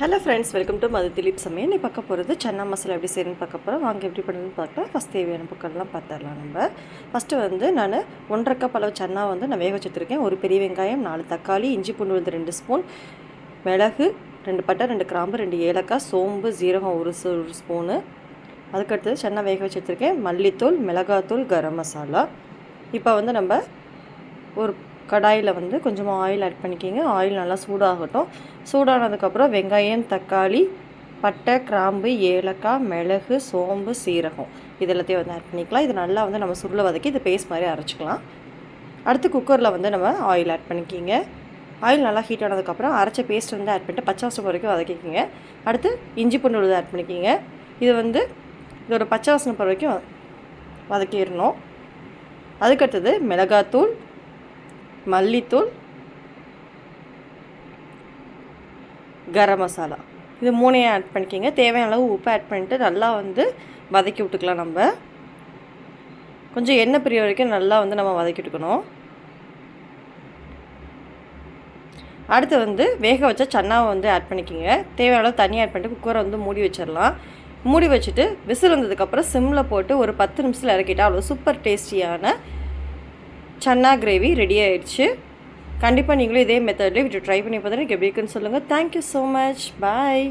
Hello friends, welcome to மது திலீப் சமையல். நீ பார்க்க போகிறது சன்னா மசாலா எப்படி செய்யணும்னு பார்க்க போகிறோம். வாங்க எப்படி பண்ணுறதுன்னு பார்க்கலாம். ஃபஸ்ட் தேவையான பொருட்கள்லாம் பார்த்துடலாம். நம்ம ஃபஸ்ட்டு நான் 1.5 கப் அளவு சன்னா நான் வேக வச்சுருக்கேன். ஒரு பெரிய வெங்காயம், 4 தக்காளி, இஞ்சி பூண்டு விழுது 2 ஸ்பூன், மிளகு 2 பட்டை, 2 கிராம்பு, 2 ஏலக்காய், சோம்பு, ஜீரகம் ஒரு ஸ்பூனு. அதுக்கடுத்தது சன்னா வேக வச்சுருக்கேன். மல்லித்தூள், மிளகாத்தூள், கரம் மசாலா. இப்போ நம்ம ஒரு கடாயில் கொஞ்சமாக ஆயில் ஆட் பண்ணிக்கிங்க. ஆயில் நல்லா சூடாகட்டும். சூடானதுக்கப்புறம் வெங்காயம், தக்காளி, பட்டை, கிராம்பு, ஏலக்காய், மிளகு, சோம்பு, சீரகம் இதெல்லாத்தையும் ஆட் பண்ணிக்கலாம். இது நல்லா நம்ம சுருளை வதக்கி இது பேஸ்ட் மாதிரி அரைச்சிக்கலாம். அடுத்து குக்கரில் நம்ம ஆயில் ஆட் பண்ணிக்கிங்க. ஆயில் நல்லா ஹீட் ஆனதுக்கப்புறம் அரைச்ச பேஸ்ட் ஆட் பண்ணிட்டு பச்சை வாசனை வரைக்கும் வதக்கிக்கிங்க. அடுத்து இஞ்சி பூண்டு விழுது ஆட் பண்ணிக்கிங்க. இது இதோட பச்சை வாசனை வரைக்கும் வதக்கிடணும். அதுக்கடுத்தது மிளகாத்தூள், மல்லித்தூள், கரம் மசாலா இது 3ஐயும் ஆட் பண்ணிக்கிங்க. தேவையான அளவு உப்பு ஆட் பண்ணிட்டு நல்லா வதக்கி விட்டுக்கலாம். நம்ம கொஞ்சம் எண்ணெய் பிரிய வரைக்கும் நல்லா நம்ம வதக்கி விட்டுக்கணும். அடுத்து வேக வச்ச சன்னாவை ஆட் பண்ணிக்கிங்க. தேவையான அளவு தண்ணி ஆட் பண்ணிட்டு குக்கரை மூடி வச்சிடலாம். மூடி வச்சுட்டு விசில் வந்ததுக்கப்புறம் சிம்மில் போட்டு ஒரு 10 நிமிஷத்தில் இறக்கிட்டால் அவ்வளோ சூப்பர் டேஸ்டியான சன்னா கிரேவி ரெடி ஆயிடுச்சு. கண்டிப்பாக நீங்களும் இதே மெத்தட்லேயே ட்ரை பண்ணி பார்த்தா எனக்கு எப்படி இருக்குன்னு சொல்லுங்கள். Thank you so much. பாய்.